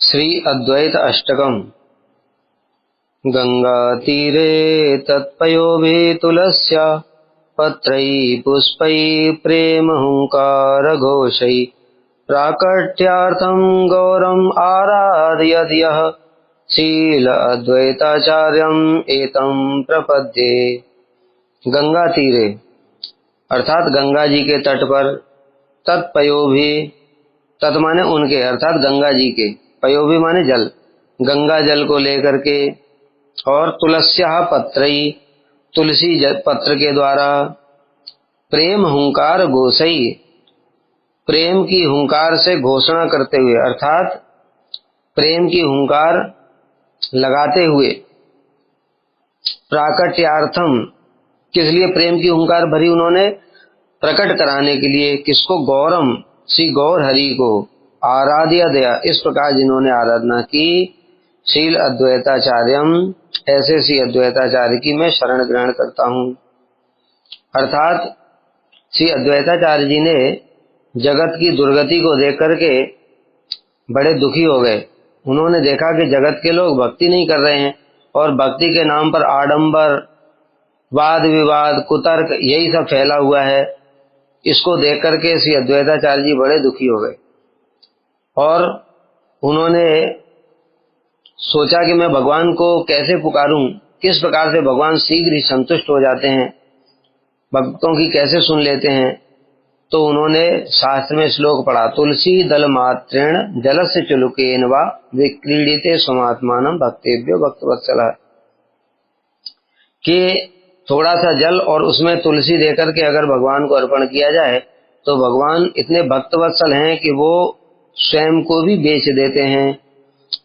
श्री अद्वैत अष्टकम्। गंगातीरे तत्पयोभिः तुलस्या पत्रैः पुष्पैः प्रेमहुंकारघोषैः प्राकट्यार्थं गौरम् आराधयत् यः शील अद्वैताचार्यम् एतं प्रपद्ये। गंगा तीरे अर्थात गंगा जी के तट पर, तत्पयोभिः, तत् माने उनके अर्थात गंगा जी के, पयोभिः माने जल, गंगा जल को लेकर के, और तुलस्या पत्रई, तुलसी पत्र के द्वारा, प्रेम हुंकार घोषई, प्रेम की हुंकार से घोषणा करते हुए अर्थात प्रेम की हुंकार लगाते हुए, प्राकट्यार्थम, किस लिए प्रेम की हुंकार भरी उन्होंने, प्रकट कराने के लिए, किसको, गौरम, श्री गौर हरि को, आराध्य दया, इस प्रकार जिन्होंने आराधना की, शील अद्वैताचार्यम, ऐसे श्री अद्वैताचार्य की मैं शरण ग्रहण करता हूँ। अर्थात श्री अद्वैताचार्य जी ने जगत की दुर्गति को देख करके बड़े दुखी हो गए। उन्होंने देखा कि जगत के लोग भक्ति नहीं कर रहे हैं और भक्ति के नाम पर आडंबर, वाद विवाद, कुतर्क, यही सब फैला हुआ है। इसको देख करके श्री अद्वैताचार्य जी बड़े दुखी हो गए और उन्होंने सोचा कि मैं भगवान को कैसे पुकारूं, किस प्रकार से भगवान शीघ्र ही संतुष्ट हो जाते हैं, भक्तों की कैसे सुन लेते हैं। तो उन्होंने शास्त्र में श्लोक पढ़ा, तुलसी दल मात्रेण जलस्य चुलुकेन वा विक्रीडिते समात्मानं भक्तेभ्यो भक्तवत्सलः, कि थोड़ा सा जल और उसमें तुलसी देकर के अगर भगवान को अर्पण किया जाए तो भगवान इतने भक्तवत्सल हैं कि वो स्वयं को भी बेच देते हैं।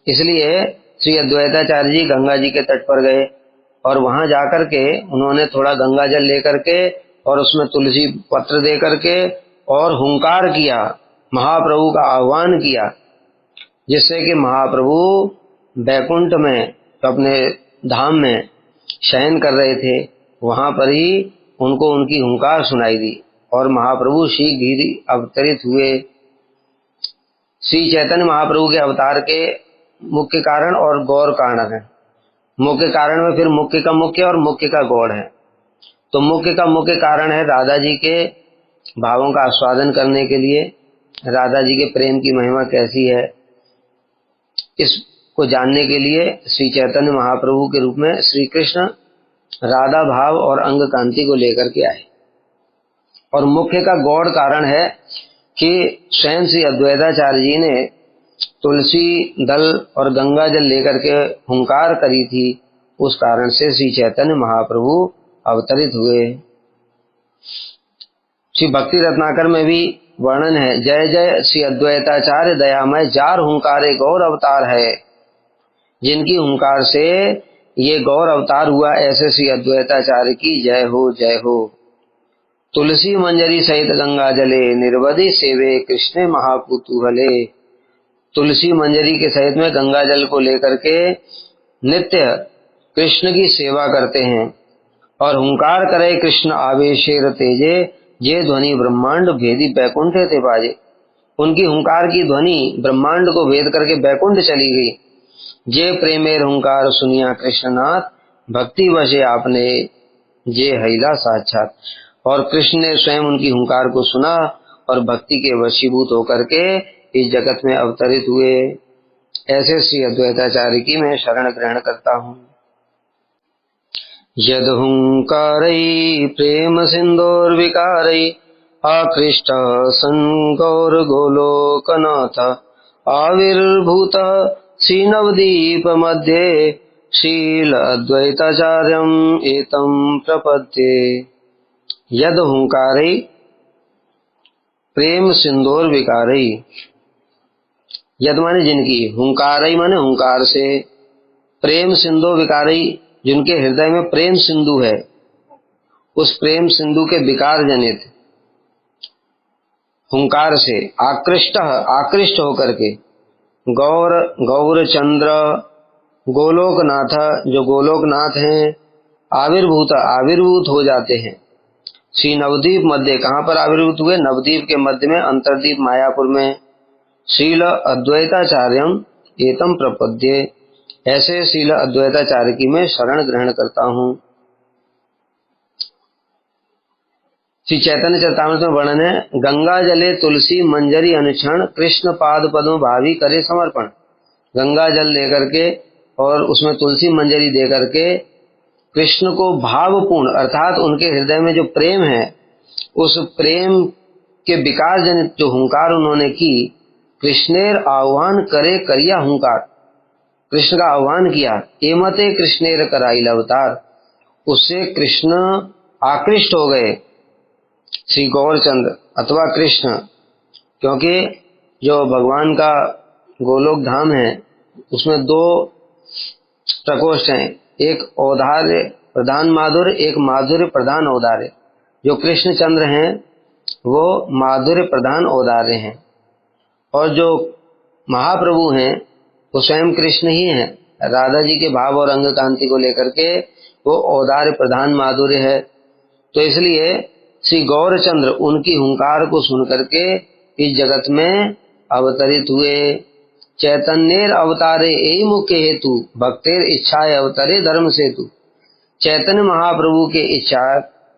इसलिए श्री अद्वैताचार्य जी गंगा जी के तट पर गए और वहां जाकर के उन्होंने थोड़ा गंगा जल लेकर के और उसमें तुलसी पत्र दे करके और हुंकार किया, महाप्रभु का आह्वान किया, जिससे कि महाप्रभु बैकुंठ में, अपने धाम में शयन कर रहे थे, वहां पर ही उनको उनकी हुंकार सुनाई दी और महाप्रभु शीघ्र ही अवतरित हुए। श्री चैतन्य महाप्रभु के अवतार के मुख्य कारण और गौर कारण है। मुख्य कारण में फिर मुख्य का मुख्य और मुख्य का गौड़ है। तो मुख्य का मुख्य कारण है राधा जी के भावों का आस्वादन करने के लिए, राधा जी के प्रेम की महिमा कैसी है, इसको जानने के लिए श्री चैतन्य महाप्रभु के रूप में श्री कृष्ण राधा भाव और अंग कांति को लेकर के आए। और मुख्य का गौड़ कारण है कि स्वयं श्री अद्वैताचार्य जी ने तुलसी दल और गंगा जल लेकर के हुंकार करी थी, उस कारण से श्री चैतन्य महाप्रभु अवतरित हुए। श्री भक्ति रत्नाकर में भी वर्णन है, जय जय श्री अद्वैताचार्य दयामय जार हुंकारे गौर अवतार है, जिनकी हुंकार से ये गौर अवतार हुआ, ऐसे श्री अद्वैताचार्य की जय हो, जय हो। तुलसी मंजरी सहित गंगा जले निर्वधि सेवे कृष्ण महाकुतूहले, तुलसी मंजरी के सहित में गंगा जल को लेकर के नित्य कृष्ण की सेवा करते हैं। और हुंकार करे कृष्ण आवेशेर तेजे, जे ध्वनि ब्रह्मांड भेदी बैकुंठ थे बाजे, उनकी हुंकार की ध्वनि ब्रह्मांड को भेद करके बैकुंठ चली गई। जे प्रेमेर हुंकार सुनिया कृष्णनाथ, भक्ति वशे आपने जे हैला साक्षात, और कृष्ण ने स्वयं उनकी हुंकार को सुना और भक्ति के वशीभूत होकर के इस जगत में अवतरित हुए। ऐसे श्री अद्वैताचार्य की मैं शरण ग्रहण करता हूँ। यद हुंकारै प्रेम सिंधोर्विकारै आकृष्ट सन गौर गोलोकनाथ, आविर्भूत श्री नवदीप मध्ये शील अद्वैताचार्यम एतं प्रपद्ये। यद हुंकारै प्रेम सिंधोर विकारै, यद माने जिनकी, हुंकारै माने हुंकार से, प्रेम सिंधु विकारै, जिनके हृदय में प्रेम सिंधु है, उस प्रेम सिंधु के विकार जनित हुंकार से, आकृष्ट, आकृष्ट होकर के, गौर, गौर चंद्र, गोलोकनाथ, जो गोलोकनाथ हैं, आविर्भूत, आविर्भूत हो जाते हैं, श्री नवदीप मध्य, कहाँ पर आविर्भूत हुए, नवदीप के मध्य में, अंतरदीप मायापुर में, शील अद्वैताचार्यम एतम प्रपद्ये, ऐसे शील अद्वैताचार्य की मैं शरण ग्रहण करता हूँ। श्री चैतन्य चरितामृत में वर्णन है, गंगा जले तुलसी मंजरी अनुक्षण, कृष्ण पाद पद्म भावी करे समर्पण। गंगा जल दे करके और उसमें तुलसी मंजरी दे करके कृष्ण को भावपूर्ण अर्थात उनके हृदय में जो प्रेम है, उस प्रेम के विकार जनित जो हुंकार उन्होंने की, कृष्णेर आह्वान करे करिया हुंकार, कृष्ण का आह्वान किया। एमते कृष्णेर कराइल अवतार, उससे कृष्ण आकृष्ट हो गए, श्री गौरचंद्र अथवा कृष्ण, क्योंकि जो भगवान का गोलोक धाम है उसमें दो प्रकोष्ठ हैं, एक औदार्य प्रधान माधुर्य, एक माधुर्य प्रधान औदार्य। जो कृष्ण चंद्र हैं वो माधुर्य प्रधान औदार्य हैं, और जो महाप्रभु हैं वो स्वयं कृष्ण ही हैं। राधा जी के भाव और अंग कांति को लेकर के वो औदार्य प्रधान माधुर्य है। तो इसलिए श्री गौरचंद्र उनकी हुंकार को सुन करके इस जगत में अवतरित हुए। चैतन्येर अवतारे यही मुख्य हेतु, भक्तेर इच्छाए अवतरे धर्म सेतु। चैतन्य महाप्रभु के इच्छा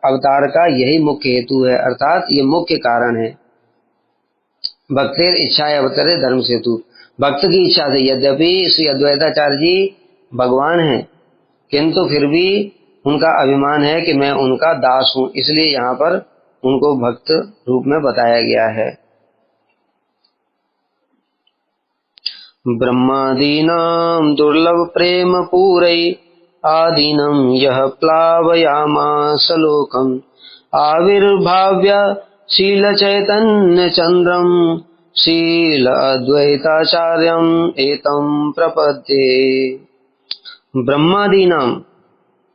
अवतार का यही मुख्य हेतु है, अर्थात ये मुख्य कारण है। भक्तेर इच्छाए अवतरे धर्म सेतु, भक्त की इच्छा से, यद्यपि श्री अद्वैताचार्य जी भगवान हैं, किंतु फिर भी उनका अभिमान है कि मैं उनका दास हूं, इसलिए यहाँ पर उनको भक्त रूप में बताया गया है। ब्रह्मादीनां दुर्लभ प्रेम पूरै, आदीनं यः प्लावयामास लोकम्, आविर्भाव्य शील चैतन्य चंद्रम, शील अद्वैताचार्यम एतम प्रपद्ये। ब्रह्मादीनां,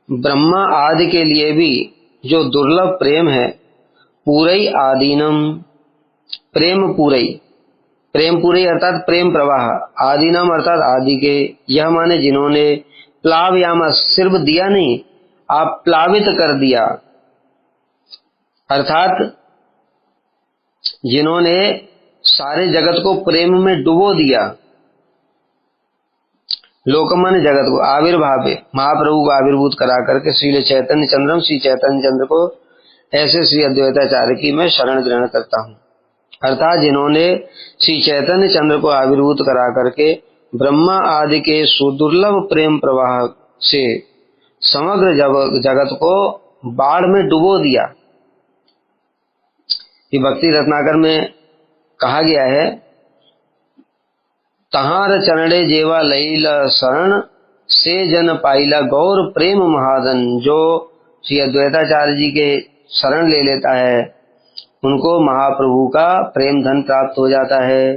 ब्रह्मा आदि के लिए भी जो दुर्लभ प्रेम है, पूरई आदीनम, प्रेम पूरई, प्रेम पूरई अर्थात प्रेम प्रवाह, आदीनम अर्थात आदि के, यह माने जिन्होंने, प्लावयामा सिर्फ दिया नहीं, आप प्लावित कर दिया, अर्थात जिन्होंने सारे जगत को प्रेम में डुबो दिया। लोकमन जगत को, आविर्भाव महाप्रभु को आविर्भूत करा करके श्री चैतन्य चंद्रम, श्री चैतन्य चंद्र को, ऐसे श्री अद्वैताचार्य की मैं शरण ग्रहण करता हूँ। अर्थात जिन्होंने श्री चैतन्य चंद्र को आविर्भूत करा करके ब्रह्मा आदि के सुदुर्लभ प्रेम प्रवाह से समग्र जगत को बाढ़ में डुबो दिया। ये भक्ति रत्नाकर में कहा गया है, तहार चरणे जेवा लईला शरण, से जन पाइला गौर प्रेम महादन। जो श्री अद्वैताचार्य जी के शरण ले लेता है उनको महाप्रभु का प्रेम धन प्राप्त हो जाता है।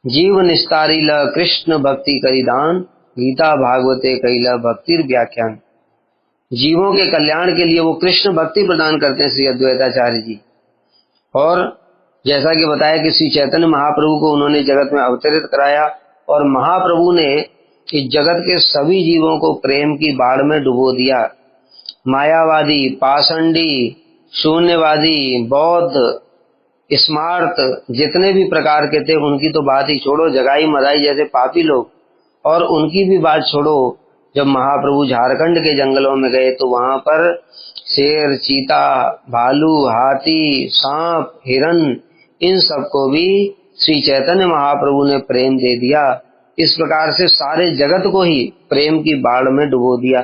जीव निस्तारीला कृष्ण भक्ति करिदान, गीता भागवते कैला भक्तिर व्याख्यान। जीवों के कल्याण के लिए वो कृष्ण भक्ति प्रदान करते हैं श्री अद्वैताचार्य जी। और जैसा कि बताया कि श्री चैतन्य महाप्रभु को उन्होंने जगत में अवतरित कराया, और महाप्रभु ने इस जगत के सभी जीवों को प्रेम की बाढ़ में डुबो दिया। मायावादी, पाषंडी, शून्यवादी, बौद्ध, स्मार्त, जितने भी प्रकार के थे उनकी तो बात ही छोड़ो, जगाई मदाई जैसे पापी लोग, और उनकी भी बात छोड़ो। जब महाप्रभु झारखंड के जंगलों में गए तो वहां पर शेर, चीता, भालू, हाथी, सांप, हिरन, इन सबको भी श्री चैतन्य महाप्रभु ने प्रेम दे दिया। इस प्रकार से सारे जगत को ही प्रेम की बाढ़ में डुबो दिया।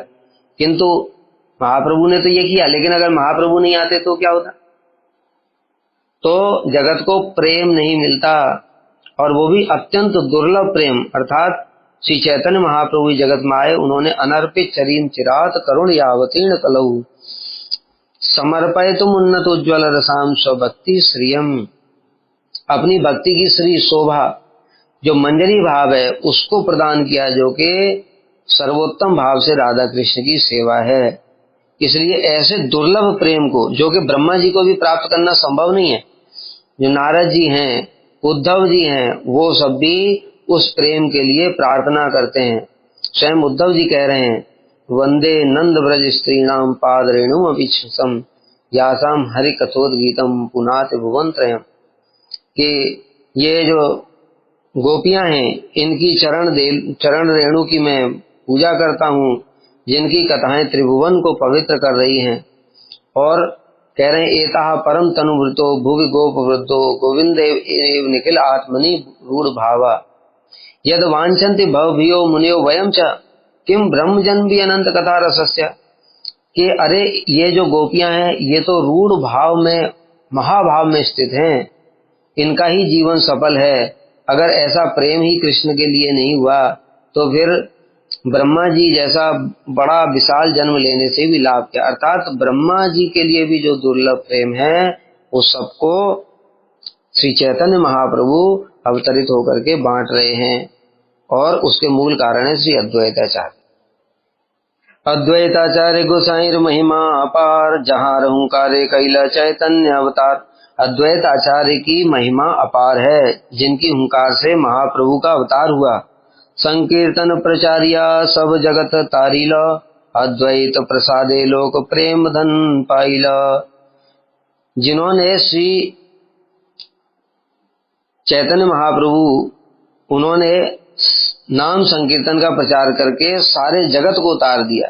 किंतु महाप्रभु ने तो ये किया, लेकिन अगर महाप्रभु नहीं आते तो क्या होता? तो जगत को प्रेम नहीं मिलता, और वो भी अत्यंत दुर्लभ प्रेम। अर्थात श्री चैतन्य महाप्रभु जगत में आए, उन्होंने अनर्पित चरीम चिरात करुण यावतीर्ण कलऊ, समर्पयतुम उन्नत उज्ज्वल रसाम स्वभक्ति श्रियम। अपनी भक्ति की श्री शोभा, जो मंजरी भाव है, उसको प्रदान किया, जो कि सर्वोत्तम भाव से राधा कृष्ण की सेवा है। इसलिए ऐसे दुर्लभ प्रेम को, जो कि ब्रह्मा जी को भी प्राप्त करना संभव नहीं है, जो नारद जी हैं, उद्धव जी हैं, वो सब भी उस प्रेम के लिए प्रार्थना करते हैं। स्वयं उद्धव जी कह रहे हैं, वंदे नंद ब्रज स्त्रीणाम पाद रेणु अभिच्छम, यासाम हरि कथोद गीतम पुनात भुवन त्रयम। कि ये जो गोपियां हैं, इनकी चरण रेणु की मैं पूजा करता हूँ, जिनकी कथाएं त्रिभुवन को पवित्र कर रही हैं। और कह रहे हैं एताः परम तनुभृतो भुवि गोप वृद्धो गोविंदेव एव निखिल आत्मनि रूढ़ भावा यद वांछन्ति भवभियो मुनियो वयम च किम ब्रह्म जन्म अनंत कथा रसस्य। कि अरे ये जो गोपियां हैं ये तो रूढ़ भाव में महाभाव में स्थित हैं, इनका ही जीवन सफल है। अगर ऐसा प्रेम ही कृष्ण के लिए नहीं हुआ तो फिर ब्रह्मा जी जैसा बड़ा विशाल जन्म लेने से भी लाभ क्या। अर्थात ब्रह्मा जी के लिए भी जो दुर्लभ प्रेम है वो सबको श्री चैतन्य महाप्रभु अवतरित होकर के बांट रहे हैं। और उसके मूल कारण है श्री अद्वैताचार्य। अद्वैताचार्य गोसाईर महिमा अपार, जहाँ रहूंकारे कैला चैतन्य अवतार। अद्वैताचार्य की महिमा अपार है, जिनकी हुंकार से महाप्रभु का अवतार हुआ। संकीर्तन प्रचारिया सब जगत तारीला, अद्वैत प्रसादे लोक प्रेम धन पाइला। जिन्होंने श्री चैतन्य महाप्रभु उन्होंने नाम संकीर्तन का प्रचार करके सारे जगत को उतार दिया,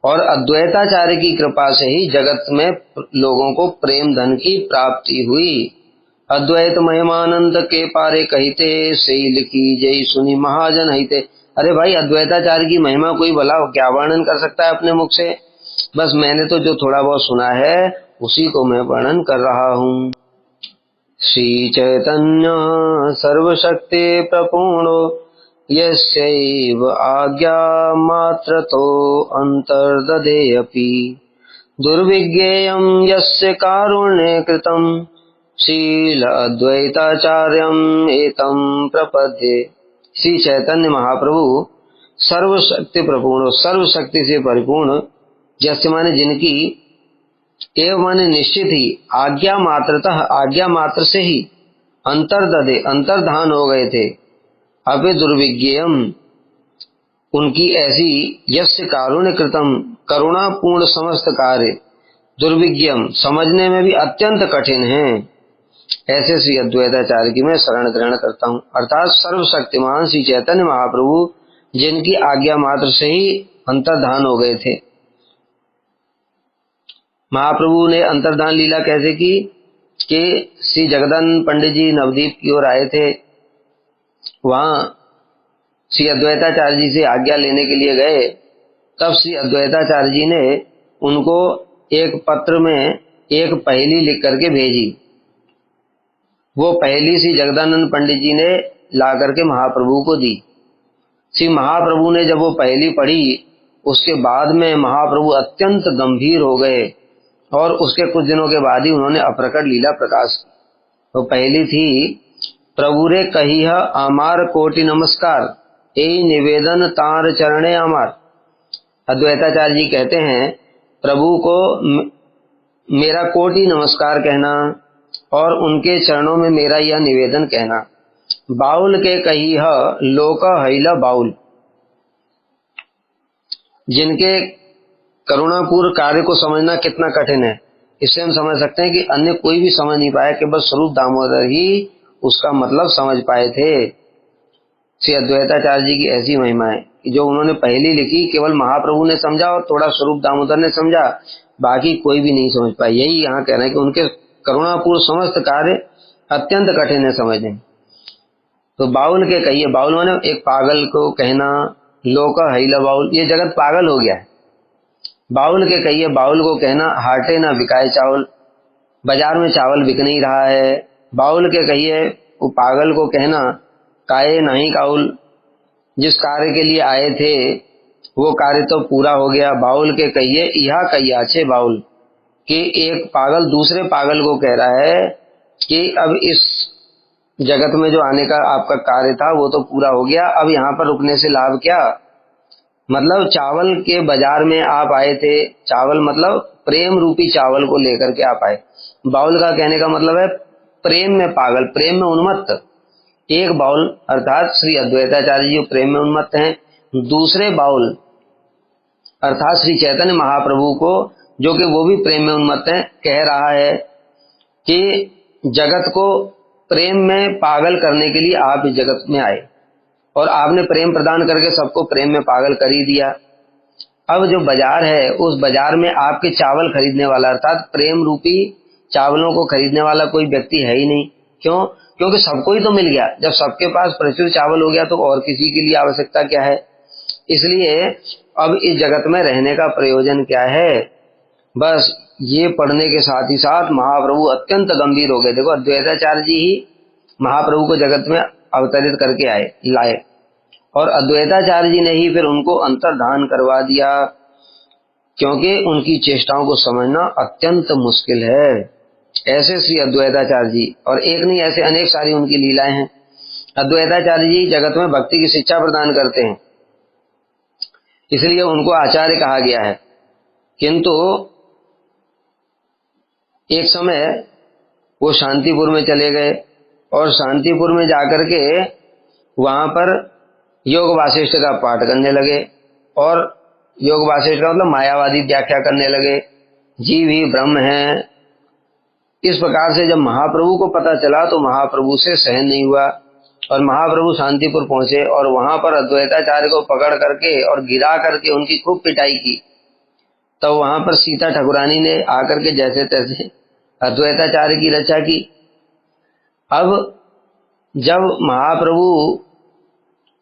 और अद्वैताचार्य की कृपा से ही जगत में लोगों को प्रेम धन की प्राप्ति हुई। अद्वैत महिमानंद के पारे कहते, से लिखी जय सुनी महाजन हिते। अरे भाई, अद्वैताचार्य की महिमा कोई भला क्या वर्णन कर सकता है अपने मुख से। बस मैंने तो जो थोड़ा बहुत सुना है उसी को मैं वर्णन कर रहा हूँ। श्री चैतन्य सर्वशक्ति प्रपूर्णो यस्यैव आज्ञा मात्रतो अंतर्दधेऽपि दुर्विज्ञेयं यस्य कारुण्ये कृतं शील अद्वैताचार्यम् एतं प्रपद्ये। श्री चैतन्य महाप्रभु सर्वशक्ति प्रपूर्ण, सर्वशक्ति से परिपूर्ण, जैसे माने जिनकी, एवं माने निश्चित ही, आज्ञा मात्रतः, आज्ञा मात्र से ही, अंतर्दधे अंतर्धान हो गए थे। अभी दुर्विज्ञेयम, उनकी ऐसी, यस्य कारुण्य कृतम, करुणा पूर्ण समस्त कार्य, दुर्विज्ञम, समझने में भी अत्यंत कठिन है। ऐसे श्री अद्वैताचार्य की मैं शरण ग्रहण करता हूँ। अर्थात सर्वशक्तिमान श्री चैतन्य महाप्रभु, जिनकी आज्ञा मात्र से ही अंतर्धान हो गए थे। महाप्रभु ने अंतर्धान लीला कैसे की कि श्री जगदानंद पंडित जी नवदीप की ओर आए थे, वहां श्री अद्वैताचार्य जी से आज्ञा लेने के लिए गए। तब श्री अद्वैताचार्य जी ने उनको एक पत्र में एक पहेली लिख करके भेजी। वो पहेली श्री जगदानंद पंडित जी ने ला करके महाप्रभु को दी। श्री महाप्रभु ने जब वो पहेली पढ़ी, उसके बाद में महाप्रभु अत्यंत गंभीर हो गए, और उसके कुछ दिनों के बाद ही उन्होंने अप्रकट लीला प्रकाश की। तो पहली थी, प्रभु रे कहिह आमार कोटि नमस्कार, ए निवेदन तार चरणे अमार। अद्वैताचार्य जी कहते हैं, प्रभु को मेरा कोटि नमस्कार कहना और उनके चरणों में मेरा यह निवेदन कहना। बाउल के कहिह लोक हैला बाउल, जिनके करुणापूर्ण कार्य को समझना कितना कठिन है, इससे हम समझ सकते हैं कि अन्य कोई भी समझ नहीं पाया, केवल स्वरूप दामोदर ही उसका मतलब समझ पाए थे। श्री अद्वैताचार्य जी की ऐसी महिमा है कि जो उन्होंने पहली लिखी, केवल महाप्रभु ने समझा और थोड़ा स्वरूप दामोदर ने समझा, बाकी कोई भी नहीं समझ पाया। यही यहाँ कहना है कि उनके करुणापूर्ण समस्त कार्य अत्यंत कठिन है समझने। तो बाउल के कहिए, बाउल माने एक पागल को कहना, लोक हैला बाउल, ये जगत पागल हो गया है। बाउल के कहिए, बाउल को कहना हाटे ना बिकाए चावल, बाजार में चावल बिक नहीं रहा है। बाउल के कहिए, वो पागल को कहना काये नहीं काउल, जिस कार्य के लिए आए थे वो कार्य तो पूरा हो गया। बाउल के कहिए यह कहिया छे बाउल, कि एक पागल दूसरे पागल को कह रहा है कि अब इस जगत में जो आने का आपका कार्य था वो तो पूरा हो गया, अब यहाँ पर रुकने से लाभ क्या। मतलब चावल के बाजार में आप आए थे, चावल मतलब प्रेम रूपी चावल को लेकर के आप आए। बाउल का कहने का मतलब है प्रेम में पागल, प्रेम में उन्मत्त। एक बाउल अर्थात श्री अद्वैताचार्य जी प्रेम में उन्मत्त हैं, दूसरे बाउल अर्थात श्री चैतन्य महाप्रभु को, जो कि वो भी प्रेम में उन्मत्त हैं, कह रहा है कि जगत को प्रेम में पागल करने के लिए आप इस जगत में आए और आपने प्रेम प्रदान करके सबको प्रेम में पागल कर ही दिया। अब जो बाजार है उस बाजार में आपके चावल खरीदने वाला अर्थात प्रेम रूपी चावलों को खरीदने वाला कोई व्यक्ति है ही नहीं। क्यों? क्योंकि सबको ही तो मिल गया। जब सबके पास प्रचुर चावल हो गया तो और किसी के लिए आवश्यकता क्या है। इसलिए अब इस जगत में रहने का प्रयोजन क्या है। बस ये पढ़ने के साथ ही साथ महाप्रभु अत्यंत गंभीर हो गए। देखो अद्वैताचार्य जी ही महाप्रभु को जगत में अवतरित करके लाए और अद्वैताचार्य जी ने ही फिर उनको अंतर्धान करवा दिया, क्योंकि उनकी चेष्टाओं को समझना अत्यंत मुश्किल है। ऐसे श्री अद्वैताचार्य जी, और एक नहीं ऐसे अनेक सारी उनकी लीलाएं हैं। अद्वैताचार्य जी जगत में भक्ति की शिक्षा प्रदान करते हैं, इसलिए उनको आचार्य कहा गया है। किंतु एक समय वो शांतिपुर में चले गए और शांतिपुर में जाकर के वहां पर योग वासिष्ठ का पाठ करने लगे और योग वासिष्ठ का मतलब मायावादी व्याख्या करने लगे, जीव ही ब्रह्म है। इस प्रकार से जब महाप्रभु को पता चला तो महाप्रभु से सहन नहीं हुआ और महाप्रभु शांतिपुर पहुंचे और वहां पर अद्वैताचार्य को पकड़ करके और गिरा करके उनकी खूब पिटाई की। तो वहां पर सीता ठाकुरानी ने आकर के जैसे तैसे अद्वैताचार्य की रक्षा की। अब जब महाप्रभु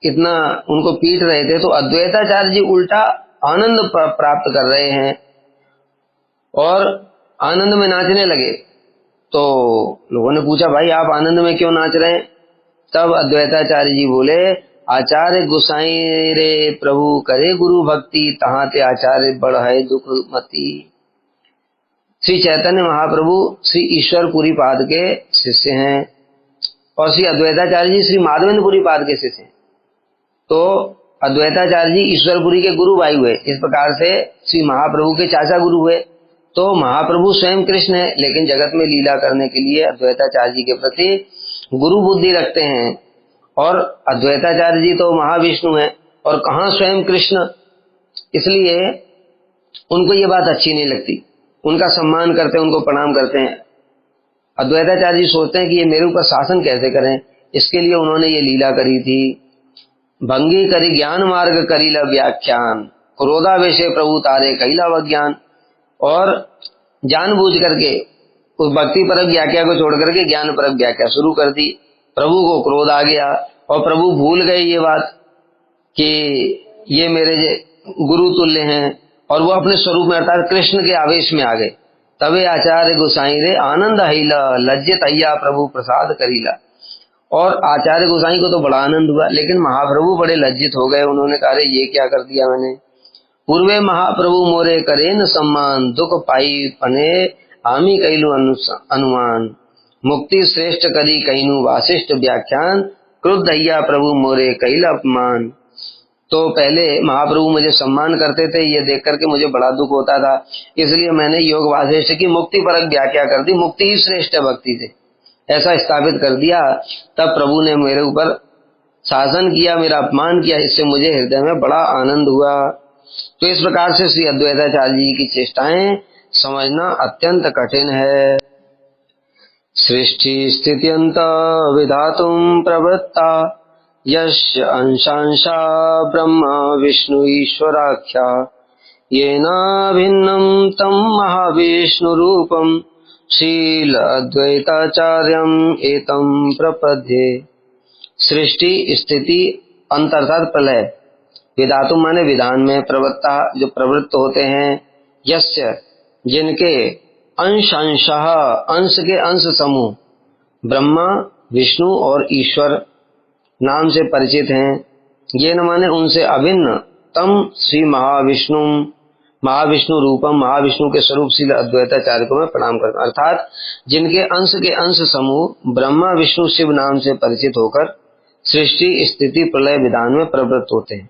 इतना उनको पीट रहे थे तो अद्वैताचार्य जी उल्टा आनंद प्राप्त कर रहे हैं और आनंद में नाचने लगे। तो लोगों ने पूछा, भाई आप आनंद में क्यों नाच रहे हैं? तब अद्वैताचार्य जी बोले, आचार्य गुसाई रे प्रभु करे गुरु भक्ति, तहां ते आचार्य बड़ है दुख मती। श्री चैतन्य महाप्रभु श्री ईश्वरपुरी पाद के शिष्य हैं और श्री अद्वैताचार्य जी श्री माधवेंद्रपुरी पाद के शिष्य हैं। तो अद्वैताचार्य जी ईश्वरपुरी के गुरु भाई हुए, इस प्रकार से श्री महाप्रभु के चाचा गुरु हुए। तो महाप्रभु स्वयं कृष्ण है, लेकिन जगत में लीला करने के लिए अद्वैताचार्य जी के प्रति गुरु बुद्धि रखते हैं। और अद्वैताचार्य जी तो महाविष्णु हैं और कहाँ स्वयं कृष्ण, इसलिए उनको ये बात अच्छी नहीं लगती। उनका सम्मान करते हैं, उनको प्रणाम करते हैं। अद्वैताचार्य जी सोचते हैं कि ये मेरे ऊपर शासन कैसे करें, इसके लिए उन्होंने ये लीला करी थी। भंगी करी ज्ञान मार्ग करीला व्याख्यान, क्रोधावेशे प्रभु तारे कईला वज्ञान। और जानबूझ करके उस भक्ति परक व्याख्या को छोड़ करके ज्ञान परक व्याख्या शुरू कर दी। प्रभु को क्रोध आ गया और प्रभु भूल गए ये बात कि ये मेरे गुरु तुल्य हैं और वो अपने स्वरूप में अर्थात कृष्ण के आवेश में आ गए। तबे आचार्य गोसाई रे आनंद हिला, लज्जित अय्या प्रभु प्रसाद करीला। और आचार्य गोसाई को तो बड़ा आनंद हुआ, लेकिन महाप्रभु बड़े लज्जित हो गए। उन्होंने कहा, ये क्या कर दिया मैंने। पूर्वे महाप्रभु मोरे करेन सम्मान, दुख पाई पने आमी कैलु अनुमान। मुक्ति श्रेष्ठ करी कैनु वासिष्ठ व्याख्यान, क्रुद्ध अय्या प्रभु मोरे कैला अपमान। तो पहले महाप्रभु मुझे सम्मान करते थे, ये देख करके मुझे बड़ा दुख होता था, इसलिए मैंने योग वासिष्ठ की मुक्ति परक व्याख्या कर दी। मुक्ति ही श्रेष्ठ है भक्ति से, ऐसा स्थापित कर दिया। तब प्रभु ने मेरे ऊपर शासन किया, मेरा अपमान किया, इससे मुझे हृदय में बड़ा आनंद हुआ। तो इस प्रकार से श्री अद्वैताचार्य जी की चेष्टाएं समझना अत्यंत कठिन है। सृष्टि स्थित्यंत विधातुम प्रवृत्ता, यस्य अंशांशा ब्रह्म विष्णु ईश्वराख्या, येना भिन्नं तं महाविष्णु रूपम शील अद्वैताचार्यम एतम प्रपद्ये। सृष्टि स्थिति अंत अर्थात प्रलय, विधातु माने विधान में, प्रवृत्ता जो प्रवृत्त होते हैं, यस्य जिनके अंश अंशः अंश के अंश समूह ब्रह्मा विष्णु और ईश्वर नाम से परिचित हैं। ये न माने उनसे अभिन्न, तम श्री महाविष्णु महाविष्णु रूपम महाविष्णु के स्वरूप श्री अद्वैताचार्य को मैं प्रणाम करता हूं। अर्थात जिनके अंश के अंश समूह ब्रह्मा विष्णु शिव नाम से परिचित होकर सृष्टि स्थिति प्रलय विधान में प्रवृत्त होते हैं,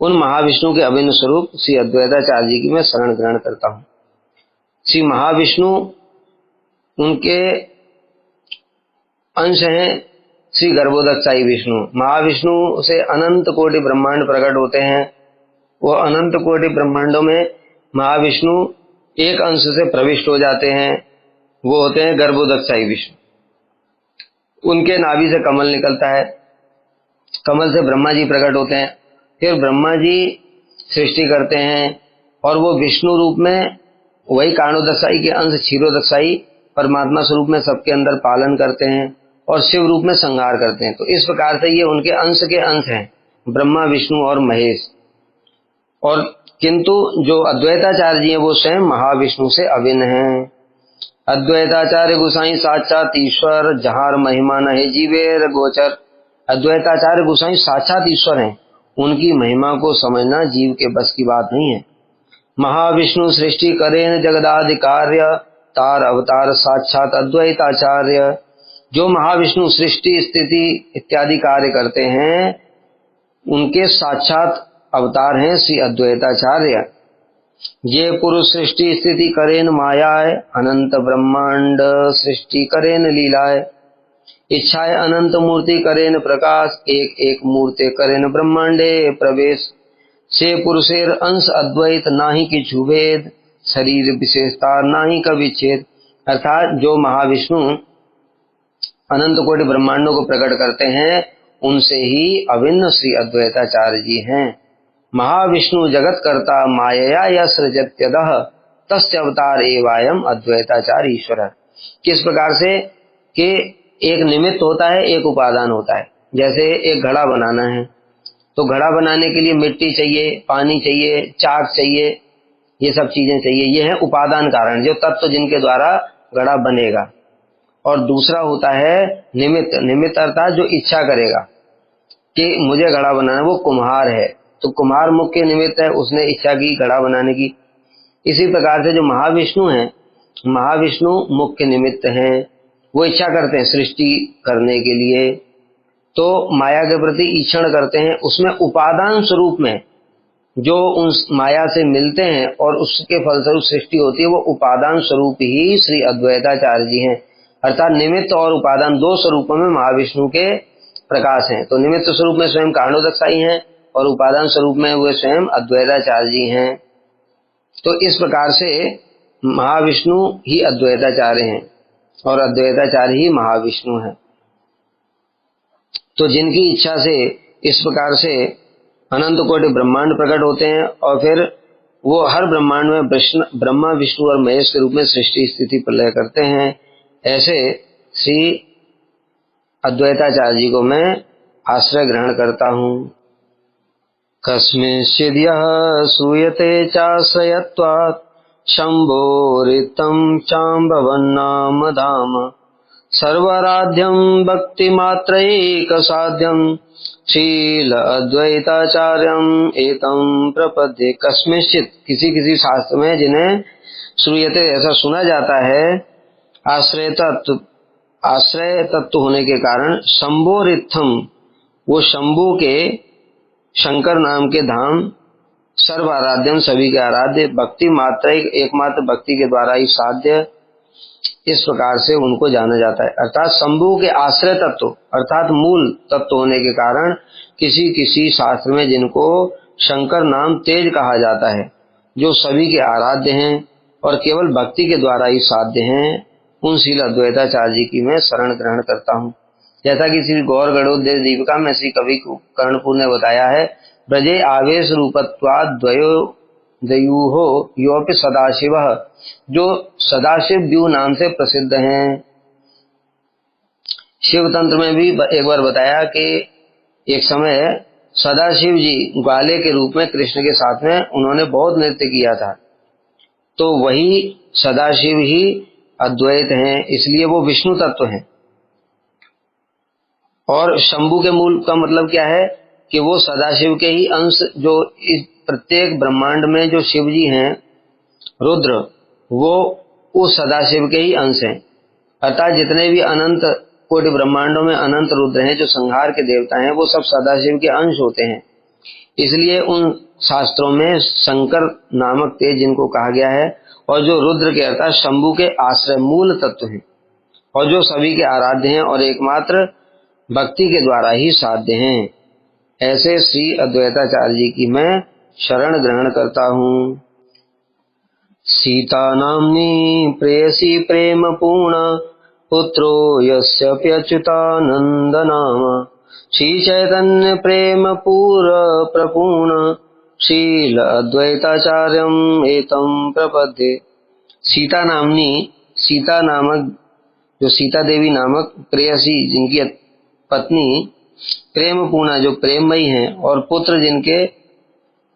उन महाविष्णु के अभिन्न स्वरूप श्री अद्वैताचार्य जी की मैं शरण ग्रहण करता हूँ। श्री महाविष्णु उनके अंश हैं श्री गर्भोदकशाही विष्णु। महाविष्णु से अनंत कोटि ब्रह्मांड प्रकट होते हैं। वो अनंत कोटि ब्रह्मांडों में महाविष्णु एक अंश से प्रविष्ट हो जाते हैं, वो होते हैं गर्भोदकशाही विष्णु। उनके नाभि से कमल निकलता है, कमल से ब्रह्मा जी प्रकट होते हैं, फिर ब्रह्मा जी सृष्टि करते हैं और वो विष्णु रूप में वही कारणोदकसाई के अंश क्षीरोदकसाई परमात्मा स्वरूप में सबके अंदर पालन करते हैं और शिव रूप में संहार करते हैं। तो इस प्रकार से ये उनके अंश के अंश हैं, ब्रह्मा विष्णु और महेश। और किंतु जो अद्वैताचार्य जी हैं वो स्वयं महाविष्णु से अभिन्न हैं। अद्वैताचार्य गोसाई साक्षात ईश्वर, जहार महिमा न है जीवेर गोचर। अद्वैताचार्य गोसाई साक्षात ईश्वर हैं, उनकी महिमा को समझना जीव के बस की बात नहीं है। महाविष्णु सृष्टि करेन जगदादि कार्य, तार अवतार साक्षात अद्वैताचार्य। जो महाविष्णु सृष्टि स्थिति इत्यादि कार्य करते हैं, उनके साक्षात अवतार हैं श्री अद्वैताचार्य। ये पुरुष सृष्टि स्थिति करेन मायाय, अनंत ब्रह्मांड सृष्टि करेन लीलाय। इच्छाए अनंत मूर्ति करेन प्रकाश, एक एक मूर्ति करेन ब्रह्मांडे प्रवेश। से पुरुषेर अंश अद्वैत नाही किछु भेद, शरीर विशेषता नाही कभी छेद। अर्थात जो महाविष्णु अनंत कोटि ब्रह्मांडों को प्रकट करते हैं, उनसे ही अभिन्न श्री अद्वैताचार्य जी हैं। महाविष्णु जगत कर्ता मायया या सृजत्यदः, तस्य अवतार एवायम अद्वैताचार्य ईश्वर। किस प्रकार से कि एक निमित्त होता है, एक उपादान होता है। जैसे एक घड़ा बनाना है, तो घड़ा बनाने के लिए मिट्टी चाहिए, पानी चाहिए, चाक चाहिए, ये सब चीजें चाहिए। ये है उपादान कारण, जो तत्व जिनके द्वारा घड़ा बनेगा। और दूसरा होता है निमित्त। निमित्त अर्थात जो इच्छा करेगा कि मुझे घड़ा बनाना, वो कुम्हार है, तो कुम्हार मुख्य निमित्त है, उसने इच्छा की घड़ा बनाने की। इसी प्रकार से जो महाविष्णु हैं, महाविष्णु मुख्य निमित्त हैं, वो इच्छा करते हैं सृष्टि करने के लिए, तो माया के प्रति ईक्षण करते हैं। उसमें उपादान स्वरूप में जो उस माया से मिलते हैं और उसके फलस्वरूप सृष्टि होती है, वो उपादान स्वरूप ही श्री अद्वैताचार्य जी हैं। अर्थात निमित्त और उपादान दो स्वरूपों में महाविष्णु के प्रकाश हैं। तो निमित्त स्वरूप में स्वयं कारणोदकसाई हैं और उपादान स्वरूप में वे स्वयं अद्वैताचार्य जी हैं। तो इस प्रकार से महाविष्णु ही अद्वैताचार्य हैं और अद्वैताचार्य ही महाविष्णु हैं। तो जिनकी इच्छा से इस प्रकार से अनंत कोटि ब्रह्मांड प्रकट होते हैं और फिर वो हर ब्रह्मांड में ब्रह्मा विष्णु और महेश के रूप में सृष्टि स्थिति प्रलय करते हैं, ऐसे श्री अद्वैताचार्य जी को मैं आश्रय ग्रहण करता हूँ। कस्मिंश्चिद् यः सूयते चाश्रयत्वात्, शम्भोरितं चाम्बवन्नाम धाम। सर्वाराध्यं भक्तिमात्रैकसाध्यं, शील अद्वैताचार्यम एतम प्रपद्ये। कस्मिंश्चित् किसी किसी शास्त्र में जिन्हें श्रूयते ऐसा सुना जाता है, आश्रय तत्व होने के कारण, शंभोरित्थम वो शंभु के शंकर नाम के धाम, सर्व आराध्यम सभी के आराध्य, भक्ति मात्र एकमात्र भक्ति के द्वारा ही साध्य, इस प्रकार से उनको जाना जाता है। अर्थात शंभु के आश्रय तत्व अर्थात मूल तत्व होने के कारण किसी किसी शास्त्र में जिनको शंकर नाम तेज कहा जाता है, जो सभी के आराध्य हैं और केवल भक्ति के द्वारा ही साध्य हैं, उन श्री अद्वैताचार्य जी की मैं शरण ग्रहण करता हूँ। जैसा कि श्री गौर गणोदय दीपिका में श्री कवि कर्णपुर ने बताया है, ब्रजे आवेश रूपत्वाद द्वयो दयूहो योपि सदाशिव, जो सदाशिव द्यू नाम से प्रसिद्ध हैं। शिव तंत्र में भी एक बार बताया कि एक समय सदाशिव जी ग्वाले के रूप में कृष्ण के साथ में उन्होंने बहुत नृत्य किया था, तो वही सदाशिव ही अद्वैत हैं, इसलिए वो विष्णु तत्व हैं। और शंभु के मूल का मतलब क्या है कि वो सदाशिव के ही अंश, जो इस प्रत्येक ब्रह्मांड में जो शिव जी हैं रुद्र, वो उस सदाशिव के ही अंश हैं। अर्थात जितने भी अनंत कोटि ब्रह्मांडों में अनंत रुद्र हैं, जो संहार के देवता हैं, वो सब सदाशिव के अंश होते हैं। इसलिए उन शास्त्रों में शंकर नामक तेज जिनको कहा गया है, और जो रुद्र के अर्थात शंभु के आश्रय मूल तत्व हैं, और जो सभी के आराध्य हैं और एकमात्र भक्ति के द्वारा ही साध्य हैं, ऐसे श्री अद्वैताचार्य जी की मैं शरण ग्रहण करता हूँ। सीता नामनी प्रेयसी प्रेम पूर्ण, पुत्रो यस्याप्यच्युतानंद नाम श्री चैतन्य प्रेम पूर प्रपूर्ण शील अद्वैताचार्यम एतम प्रपद्ये। सीता नामक जो सीता देवी नामक प्रेयसी जिनकी पत्नी, प्रेम पूर्णा जो प्रेममयी हैं, और पुत्र जिनके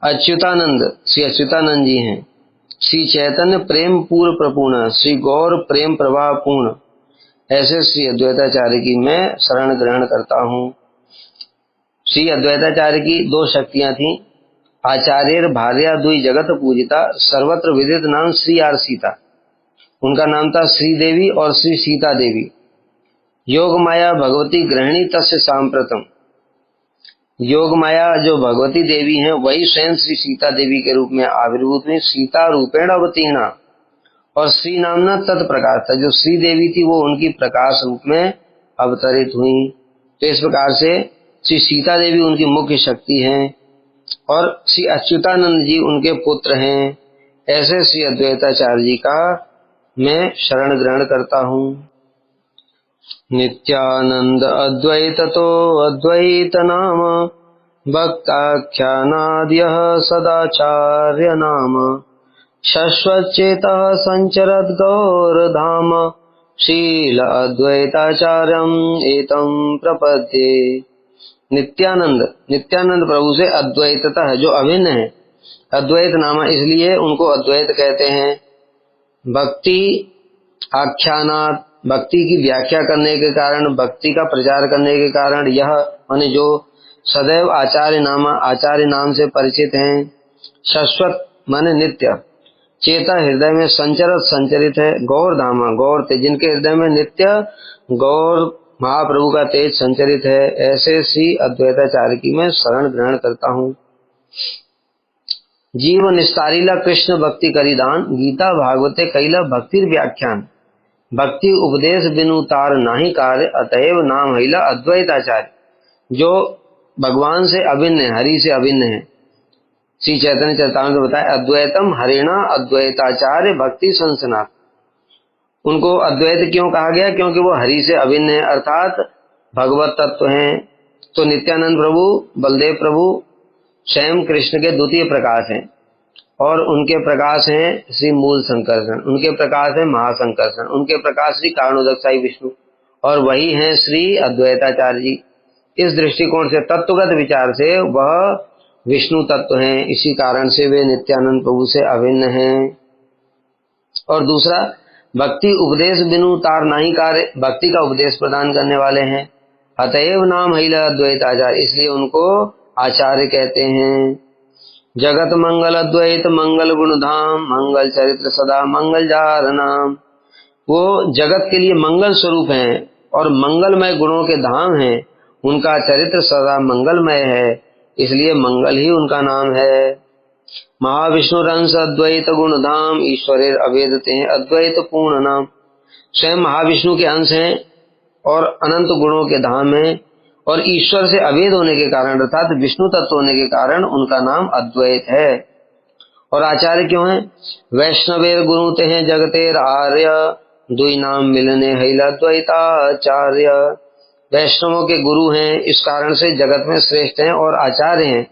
अच्युतानंद श्री अच्युतानंद जी हैं, श्री चैतन्य प्रेम पूर्व प्रपूर्ण श्री गौर प्रेम प्रवाह पूर्ण, ऐसे श्री अद्वैताचार्य की मैं शरण ग्रहण करता हूँ। श्री अद्वैताचार्य की दो शक्तियां थीं। आचार्य भार्या दुई जगत पूजिता सर्वत्र विदित नाम श्री आर सीता। उनका नाम था श्री देवी और श्री सीता देवी। योग माया भगवती गृहिणी तस्य सांप्रतम। योग माया जो भगवती देवी हैं वही स्वयं श्री सीता देवी के रूप में आविर्भूत हुई। सीता रूपेण अवतीर्णा, और श्री नामना तत्प्रकाश था। जो श्री देवी थी वो उनकी प्रकाश रूप में अवतरित हुई। तो इस प्रकार से श्री सीता देवी उनकी मुख्य शक्ति हैं और श्री अच्युतानंद जी उनके पुत्र हैं। ऐसे श्री अद्वैताचार्य जी का मैं शरण ग्रहण करता हूँ। नित्यानंद अद्वैत तो अद्वैत नाम भक्ताख्यानाद्यः सदाचार्य नाम शश्वच्चेतः संचरत् गौरधाम शील अद्वैताचार्यम एतम प्रपद्ये। नित्यानंद प्रभु से अद्वैतता है जो अभिन्न है। अद्वैत नामा इसलिए उनको अद्वैत कहते हैं। भक्ति आख्यानात, भक्ति की व्याख्या करने के कारण, भक्ति का प्रचार करने के कारण, यह माने जो सदैव आचार्य नाम से परिचित हैं। शाश्वत माने नित्य, चेता हृदय में संचरित है, गौर धामा गौर ते जिनके हृदय में नित्य गौर महाप्रभु का तेज संचरित है। ऐसे श्री अद्वैताचार्य की मैं शरण ग्रहण करता हूँ। जीव निस्तारीला कृष्ण भक्ति करिदान गीता भागवते कैला भक्ति व्याख्यान भक्ति उपदेश बिनु तार नाही कार्य अतएव नाम हैला अद्वैताचार्य। जो भगवान से अभिन्न है, हरि से अभिन्न है। श्री चैतन्य चरितामृत में बताया अद्वैतम हरिणा अद्वैताचार्य भक्ति संसनाथ। उनको अद्वैत क्यों कहा गया? क्योंकि वो हरि से अभिन्न है, अर्थात भगवत तत्व हैं। तो नित्यानंद प्रभु, बलदेव प्रभु स्वयं कृष्ण के द्वितीय प्रकाश हैं और उनके प्रकाश हैं श्री मूल संकर्षण, उनके प्रकाश है महासंकर्षण, उनके प्रकाश श्री कारणोदकसाई विष्णु, और वही हैं श्री अद्वैताचार्य जी। इस दृष्टिकोण से, तत्वगत विचार से वह विष्णु तत्व हैं। इसी कारण से वे नित्यानंद प्रभु से अभिन्न हैं। और दूसरा, भक्ति उपदेश बिनु तार नाही कार्य, भक्ति का उपदेश प्रदान करने वाले हैं। अतएव नाम हैला अद्वैताचार्य, इसलिए उनको आचार्य कहते हैं। जगत मंगल अद्वैत मंगल गुण धाम मंगल चरित्र सदा मंगल जार नाम। वो जगत के लिए मंगल स्वरूप हैं और मंगलमय गुणों के धाम हैं। उनका चरित्र सदा मंगलमय है, इसलिए मंगल ही उनका नाम है। महाविष्णु रंस अद्वैत गुण धाम ईश्वरेर अभेदते हैं अद्वैत पूर्ण नाम। स्वयं महाविष्णु के अंश हैं और अनंत गुणों के धाम हैं, और ईश्वर से अभेद होने के कारण अर्थात विष्णु तत्व होने के कारण उनका नाम अद्वैत है। और आचार्य क्यों है? वैष्णवेर गुरु ते हैं जगतेर आर्य दुई नाम मिलने हैला अद्वैताचार्य। वैष्णवों के गुरु हैं, इस कारण से जगत में श्रेष्ठ हैं और आचार्य हैं।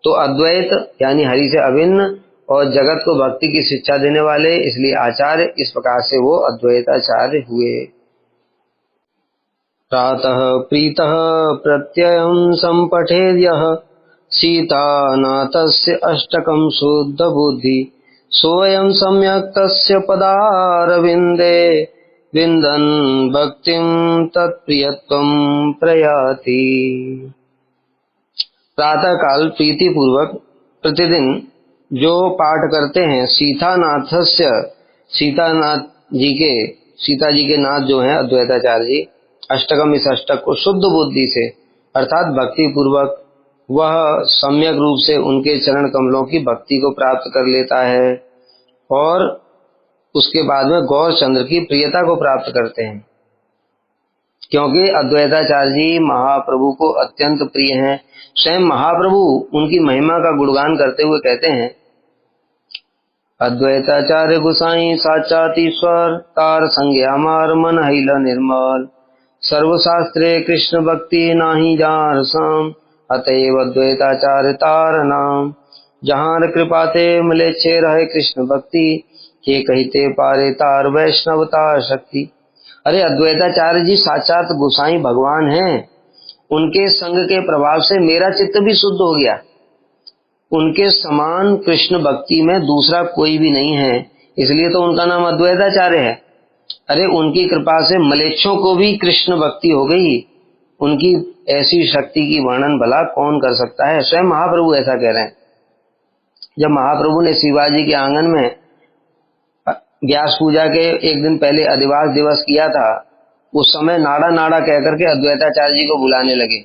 तो अद्वैत यानी हरि से अभिन्न और जगत को भक्ति की शिक्षा देने वाले, इसलिए आचार्य। इस प्रकार से वो अद्वैताचार्य हुए। प्रातः प्रीतः प्रत्ययं संपठेद्यः सीतानाथस्य अष्टकं शुद्ध बुद्धि सोऽयं सम्यक् तस्य पदारविन्दे विन्दन् भक्तिं तत्प्रियत्वं प्रयाति। प्रातः काल प्रीति पूर्वक प्रतिदिन जो पाठ करते हैं सीतानाथस्य, सीता जी के नाथ जो हैं अद्वैताचार्य जी, अष्टकम, इस अष्टक को शुद्ध बुद्धि से अर्थात भक्ति पूर्वक वह सम्यक रूप से उनके चरण कमलों की भक्ति को प्राप्त कर लेता है और उसके बाद में गौर चंद्र की प्रियता को प्राप्त करते हैं। क्योंकि अद्वैताचार्य जी महाप्रभु को अत्यंत प्रिय हैं। स्वयं महाप्रभु उनकी महिमा का गुणगान करते हुए कहते हैं, अद्वैताचार्य गोसाई साक्षात ईश्वर तार संज्ञा मार मन हिल निर्मल सर्वशास्त्रे कृष्ण भक्ति नाही जार सम अतएव अद्वैताचार्य तार नाम जहां कृपा ते मिले छे रहे कृष्ण भक्ति के कहते पारे तार वैष्णवता शक्ति। अरे अद्वैताचार्य जी साक्षात गोसाई भगवान हैं, उनके संग के प्रभाव से मेरा चित्त भी शुद्ध हो गया। उनके समान कृष्ण भक्ति में दूसरा कोई भी नहीं है, इसलिए तो उनका नाम अद्वैताचार्य है। अरे उनकी कृपा से मलेच्छों को भी कृष्ण भक्ति हो गई। उनकी ऐसी शक्ति की वर्णन भला कौन कर सकता है। स्वयं महाप्रभु ऐसा कह रहे हैं। जब महाप्रभु ने शिवाजी के आंगन में व्यास पूजा के एक दिन पहले अधिवास दिवस किया था, उस समय नाड़ा नाड़ा कह करके अद्वैताचार्य जी को बुलाने लगे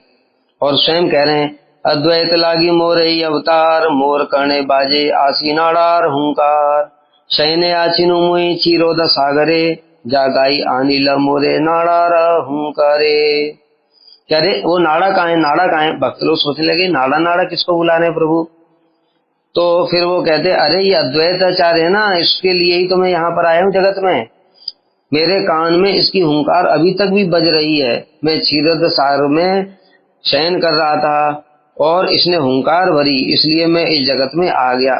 और स्वयं कह रहे हैं, अद्वैत लागी मोरे अवतार मोर करने बाजे आसी नाड़ार हुंकार शयने आचिनु मुई चीरोद सागरे जागाई आनील मोरे नाड़ार हुंकारे। क्या रे वो नाड़ा कहाँ है, नाड़ा कहाँ है। भक्त लोग सोचने लगे नाड़ा नाड़ा किसको बुला रहे प्रभु। तो फिर वो कहते अरे ये अद्वैताचार्य है ना, इसके लिए ही तो मैं यहाँ पर आया हूँ जगत में। मेरे कान में इसकी हुंकार अभी तक भी बज रही है। मैं क्षीरद सागर में शयन कर रहा था और इसने हुंकार भरी, इसलिए मैं इस जगत में आ गया।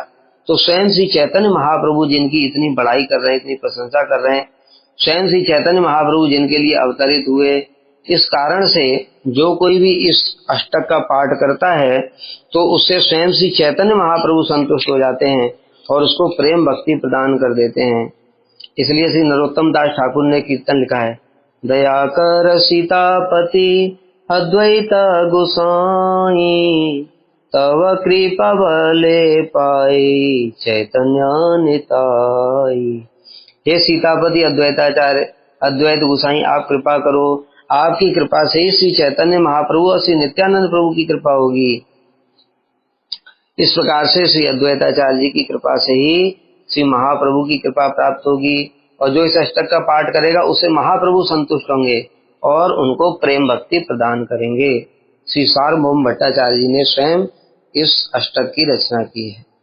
तो स्वयं श्री चैतन्य महाप्रभु जिनकी इतनी बड़ाई कर रहे हैं, इतनी प्रशंसा कर रहे हैं, स्वयं श्री चैतन्य महाप्रभु जिनके लिए अवतरित हुए, इस कारण से जो कोई भी इस अष्टक का पाठ करता है तो उससे स्वयं श्री चैतन्य महाप्रभु संतुष्ट हो जाते हैं और उसको प्रेम भक्ति प्रदान कर देते हैं। इसलिए श्री नरोत्तम दास ठाकुर ने कीर्तन लिखा है, दया कर सीतापति अद्वैत गोसाई तव कृपा बले पाई चैतन्य निताई। हे सीतापति अद्वैताचार्य अद्वैत गोसाई आप कृपा करो, आपकी कृपा से ही श्री चैतन्य महाप्रभु और श्री नित्यानंद प्रभु की कृपा होगी। इस प्रकार से श्री अद्वैताचार्य जी की कृपा से ही श्री महाप्रभु की कृपा प्राप्त होगी और जो इस अष्टक का पाठ करेगा उससे महाप्रभु संतुष्ट होंगे और उनको प्रेम भक्ति प्रदान करेंगे। श्री सार्वभौम भट्टाचार्य जी ने स्वयं इस अष्टक की रचना की है।